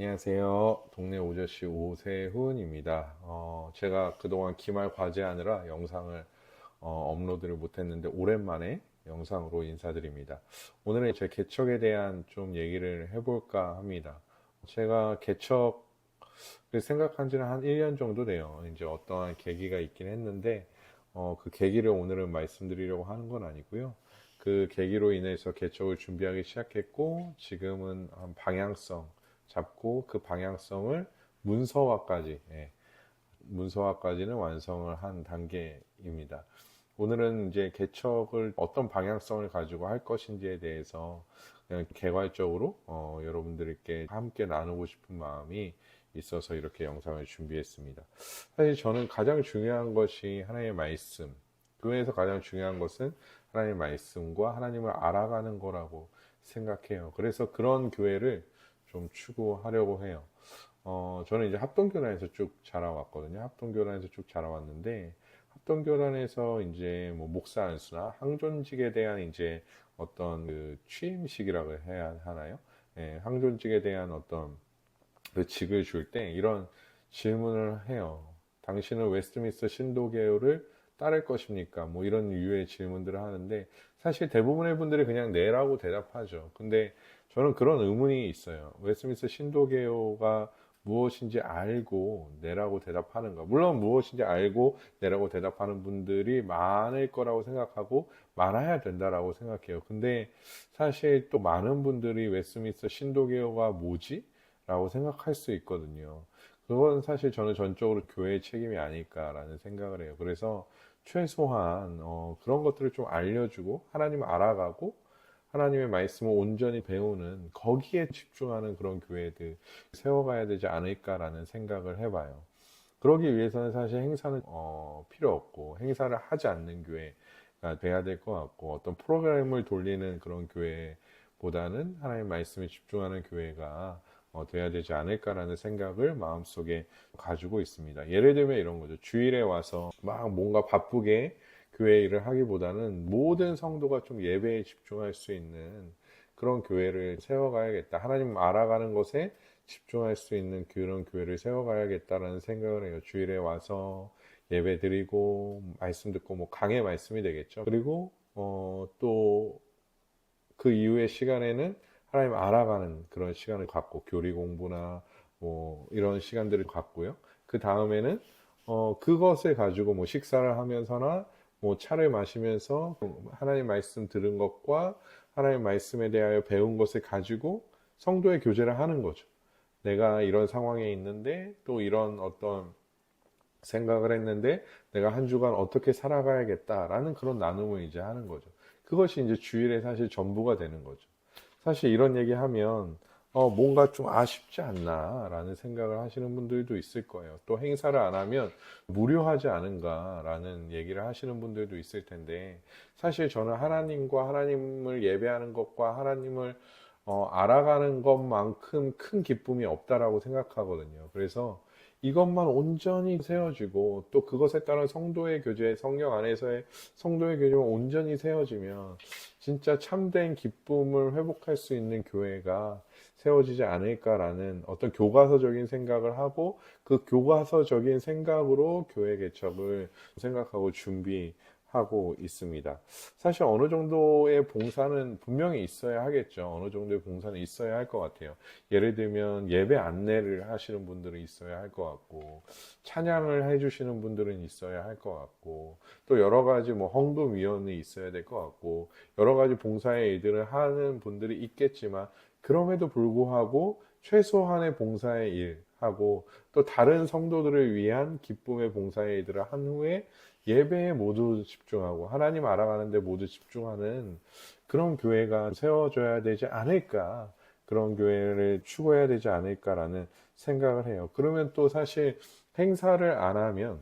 안녕하세요. 동네 오저씨 오세훈입니다. 제가 그동안 기말 과제하느라 영상을 업로드를 못했는데 오랜만에 영상으로 인사드립니다. 오늘은 제 개척에 대한 좀 얘기를 해볼까 합니다. 제가 개척을 생각한 지는 한 1년 정도 돼요. 이제 어떠한 계기가 있긴 했는데 그 계기를 오늘은 말씀드리려고 하는 건 아니고요. 그 계기로 인해서 개척을 준비하기 시작했고 지금은 한 방향성 잡고 그 방향성을 문서화까지 문서화까지는 완성을 한 단계입니다. 오늘은 이제 개척을 어떤 방향성을 가지고 할 것인지에 대해서 그냥 개괄적으로 여러분들께 함께 나누고 싶은 마음이 있어서 이렇게 영상을 준비했습니다. 사실 저는 가장 중요한 것이 하나님의 말씀, 교회에서 가장 중요한 것은 하나님의 말씀과 하나님을 알아가는 거라고 생각해요. 그래서 그런 교회를 좀 추구하려고 해요. 저는 이제 합동교단에서 쭉 자라왔거든요. 합동교단에서 쭉 자라왔는데, 합동교단에서 이제 뭐 목사 안수나 항존직에 대한 이제 어떤 그 취임식이라고 해야 하나요? 예, 항존직에 대한 어떤 그 직을 줄 때 이런 질문을 해요. 당신은 웨스트민스터 신도계율을 따를 것입니까? 뭐 이런 유의 질문들을 하는데 사실 대부분의 분들이 그냥 네라고 대답하죠. 근데 저는 그런 의문이 있어요. 웨스트민스터 신도계요가 무엇인지 알고 네라고 대답하는가? 물론 무엇인지 알고 네라고 대답하는 분들이 많을 거라고 생각하고 많아야 된다라고 생각해요. 근데 사실 또 많은 분들이 웨스트민스터 신도계요가 뭐지? 라고 생각할 수 있거든요. 그건 사실 저는 전적으로 교회의 책임이 아닐까라는 생각을 해요. 그래서 최소한 그런 것들을 좀 알려주고 하나님을 알아가고 하나님의 말씀을 온전히 배우는 거기에 집중하는 그런 교회들 세워가야 되지 않을까라는 생각을 해봐요. 그러기 위해서는 사실 행사는 필요 없고 행사를 하지 않는 교회가 돼야 될 것 같고 어떤 프로그램을 돌리는 그런 교회보다는 하나님의 말씀에 집중하는 교회가 돼야 되지 않을까라는 생각을 마음속에 가지고 있습니다. 예를 들면 이런 거죠. 주일에 와서 막 뭔가 바쁘게 교회 일을 하기보다는 모든 성도가 좀 예배에 집중할 수 있는 그런 교회를 세워가야겠다. 하나님 알아가는 것에 집중할 수 있는 그런 교회를 세워가야겠다라는 생각을 해요. 주일에 와서 예배 드리고 말씀 듣고 뭐 강의 말씀이 되겠죠. 그리고 또 그 이후의 시간에는 하나님 알아가는 그런 시간을 갖고 교리 공부나 뭐 이런 시간들을 갖고요. 그 다음에는 그것을 가지고 뭐 식사를 하면서나 뭐 차를 마시면서 하나님 말씀 들은 것과 하나님 말씀에 대하여 배운 것을 가지고 성도의 교제를 하는 거죠. 내가 이런 상황에 있는데 또 이런 어떤 생각을 했는데 내가 한 주간 어떻게 살아가야겠다라는 그런 나눔을 이제 하는 거죠. 그것이 이제 주일의 사실 전부가 되는 거죠. 사실 이런 얘기 하면 뭔가 좀 아쉽지 않나라는 생각을 하시는 분들도 있을 거예요. 또 행사를 안 하면 무료하지 않은가라는 얘기를 하시는 분들도 있을 텐데 사실 저는 하나님과 하나님을 예배하는 것과 하나님을 알아가는 것만큼 큰 기쁨이 없다라고 생각하거든요. 그래서 이것만 온전히 세워지고 또 그것에 따른 성도의 교제, 성령 안에서의 성도의 교제가 온전히 세워지면 진짜 참된 기쁨을 회복할 수 있는 교회가 세워지지 않을까라는 어떤 교과서적인 생각을 하고 그 교과서적인 생각으로 교회 개척을 생각하고 준비하고 있습니다. 사실 어느 정도의 봉사는 분명히 있어야 하겠죠. 어느 정도의 봉사는 있어야 할 것 같아요. 예를 들면 예배 안내를 하시는 분들은 있어야 할 것 같고 찬양을 해주시는 분들은 있어야 할 것 같고 또 여러 가지 뭐 헌금위원회 있어야 될 것 같고 여러 가지 봉사의 일들을 하는 분들이 있겠지만 그럼에도 불구하고 최소한의 봉사의 일 하고 또 다른 성도들을 위한 기쁨의 봉사의 일들을 한 후에 예배에 모두 집중하고 하나님 알아가는 데 모두 집중하는 그런 교회가 세워져야 되지 않을까, 그런 교회를 추구해야 되지 않을까라는 생각을 해요. 그러면 또 사실 행사를 안 하면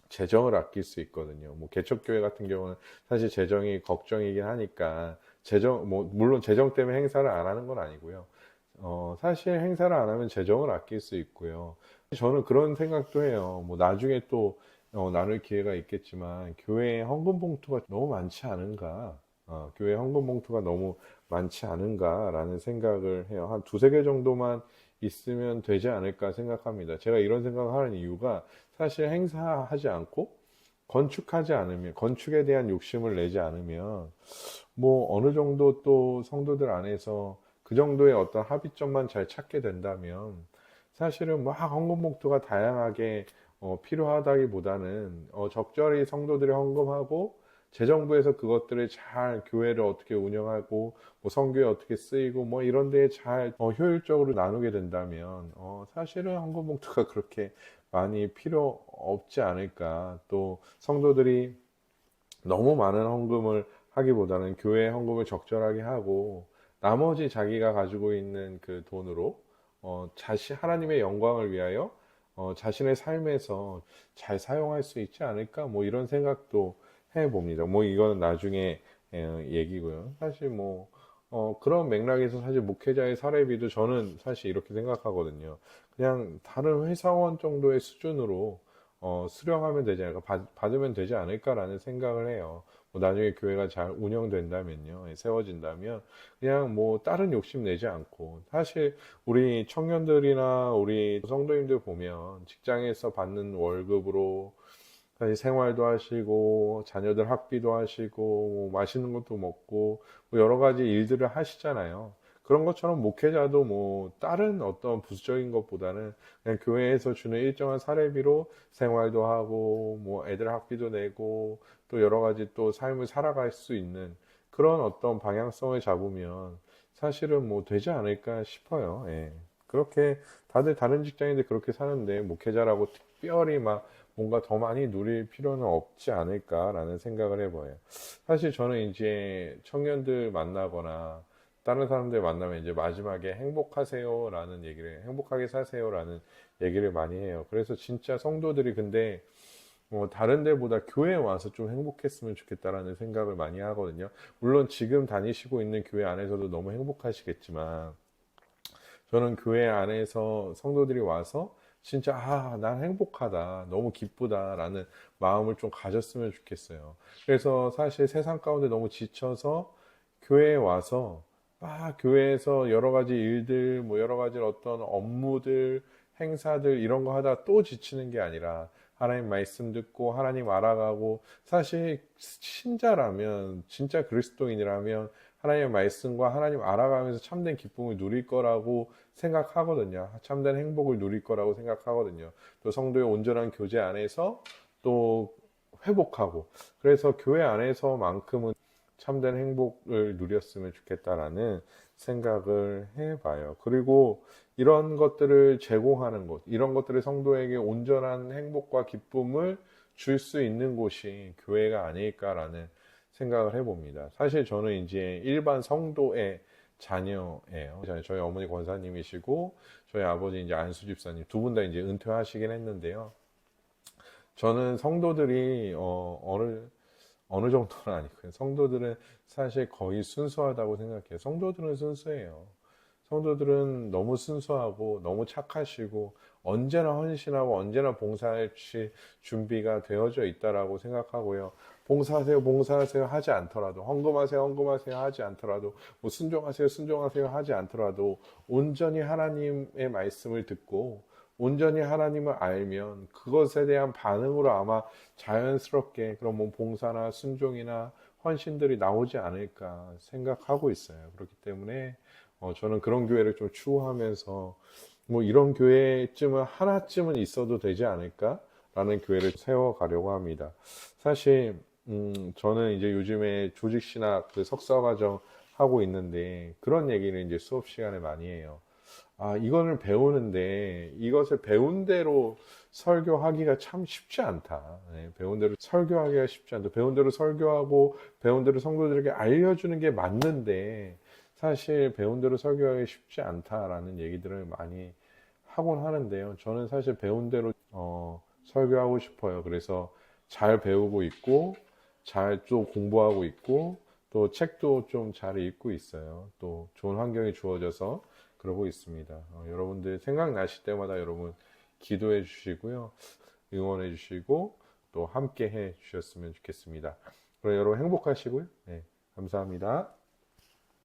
재정을 아낄 수 있거든요. 뭐 개척교회 같은 경우는 사실 재정이 걱정이긴 하니까 재정 뭐 물론 재정 때문에 행사를 안 하는 건 아니고요. 사실 행사를 안 하면 재정을 아낄 수 있고요. 저는 그런 생각도 해요. 뭐 나중에 또 나눌 기회가 있겠지만 교회에 헌금 봉투가 너무 많지 않은가? 교회 헌금 봉투가 너무 많지 않은가라는 생각을 해요. 한 두세 개 정도만 있으면 되지 않을까 생각합니다. 제가 이런 생각을 하는 이유가 사실 행사하지 않고 건축하지 않으면, 건축에 대한 욕심을 내지 않으면 뭐 어느 정도 또 성도들 안에서 그 정도의 어떤 합의점만 잘 찾게 된다면 사실은 막 헌금 목표가 다양하게 필요하다기보다는 적절히 성도들이 헌금하고 재정부에서 그것들을 잘 교회를 어떻게 운영하고 뭐 선교에 어떻게 쓰이고 뭐 이런 데에 잘 효율적으로 나누게 된다면 사실은 헌금 목표가 그렇게 많이 필요 없지 않을까. 또 성도들이 너무 많은 헌금을 하기보다는 교회 헌금을 적절하게 하고 나머지 자기가 가지고 있는 그 돈으로 하나님의 영광을 위하여 자신의 삶에서 잘 사용할 수 있지 않을까 뭐 이런 생각도 해봅니다. 뭐 이거는 나중에 얘기고요. 사실 뭐 그런 맥락에서 사실 목회자의 사례비도 저는 사실 이렇게 생각하거든요. 그냥 다른 회사원 정도의 수준으로 수령하면 되지 않을까, 받으면 되지 않을까라는 생각을 해요. 뭐 나중에 교회가 잘 운영된다면요, 세워진다면, 그냥 뭐 다른 욕심 내지 않고, 사실 우리 청년들이나 우리 성도님들 보면 직장에서 받는 월급으로 사실 생활도 하시고, 자녀들 학비도 하시고, 뭐 맛있는 것도 먹고, 뭐 여러 가지 일들을 하시잖아요. 그런 것처럼 목회자도 뭐 다른 어떤 부수적인 것보다는 그냥 교회에서 주는 일정한 사례비로 생활도 하고, 뭐 애들 학비도 내고, 또 여러 가지 또 삶을 살아갈 수 있는 그런 어떤 방향성을 잡으면 사실은 뭐 되지 않을까 싶어요. 예. 그렇게 다들 다른 직장인들 그렇게 사는데 목회자라고 특별히 막 뭔가 더 많이 누릴 필요는 없지 않을까라는 생각을 해봐요. 사실 저는 이제 청년들 만나거나 다른 사람들 만나면 이제 마지막에 행복하세요라는 얘기를, 행복하게 사세요라는 얘기를 많이 해요. 그래서 진짜 성도들이 근데 다른 데보다 교회에 와서 좀 행복했으면 좋겠다라는 생각을 많이 하거든요. 물론 지금 다니시고 있는 교회 안에서도 너무 행복하시겠지만 저는 교회 안에서 성도들이 와서 진짜 난 행복하다, 너무 기쁘다라는 마음을 좀 가졌으면 좋겠어요. 그래서 사실 세상 가운데 너무 지쳐서 교회에 와서 교회에서 여러 가지 일들, 뭐 여러 가지 어떤 업무들, 행사들 이런 거 하다 또 지치는 게 아니라 하나님 말씀 듣고 하나님 알아가고 사실 신자라면 진짜 그리스도인이라면 하나님의 말씀과 하나님 알아가면서 참된 기쁨을 누릴 거라고 생각하거든요. 참된 행복을 누릴 거라고 생각하거든요. 또 성도의 온전한 교제 안에서 또 회복하고 그래서 교회 안에서만큼은 참된 행복을 누렸으면 좋겠다라는 생각을 해봐요. 그리고 이런 것들을 제공하는 곳, 이런 것들을 성도에게 온전한 행복과 기쁨을 줄 수 있는 곳이 교회가 아닐까라는 생각을 해봅니다. 사실 저는 이제 일반 성도의 자녀예요. 저희 어머니 권사님이시고 저희 아버지 이제 안수 집사님 두 분 다 이제 은퇴하시긴 했는데요. 저는 성도들이 어느 정도는 아니고요. 성도들은 사실 거의 순수하다고 생각해요. 성도들은 순수해요. 성도들은 너무 순수하고 너무 착하시고 언제나 헌신하고 언제나 봉사할 준비가 되어져 있다라고 생각하고요. 봉사하세요, 봉사하세요 하지 않더라도 헌금하세요, 헌금하세요 하지 않더라도 뭐 순종하세요, 순종하세요 하지 않더라도 온전히 하나님의 말씀을 듣고 온전히 하나님을 알면 그것에 대한 반응으로 아마 자연스럽게 그런 뭐 봉사나 순종이나 헌신들이 나오지 않을까 생각하고 있어요. 그렇기 때문에 저는 그런 교회를 좀 추구하면서 뭐 이런 교회쯤은 하나쯤은 있어도 되지 않을까라는 교회를 세워가려고 합니다. 사실 저는 이제 요즘에 조직신학 그 석사과정 하고 있는데 그런 얘기를 이제 수업 시간에 많이 해요. 이거를 배우는데 이것을 배운 대로 설교하기가 참 쉽지 않다. 네, 배운 대로 설교하기가 쉽지 않다. 배운 대로 설교하고 배운 대로 성도들에게 알려주는 게 맞는데 사실 배운 대로 설교하기 쉽지 않다라는 얘기들을 많이 하곤 하는데요. 저는 사실 배운 대로 설교하고 싶어요. 그래서 잘 배우고 있고 잘 또 공부하고 있고 또 책도 좀 잘 읽고 있어요. 또 좋은 환경이 주어져서 그러고 있습니다. 여러분들 생각나실 때마다 여러분 기도해 주시고요. 응원해 주시고 또 함께 해 주셨으면 좋겠습니다. 그럼 여러분 행복하시고요. 네, 감사합니다.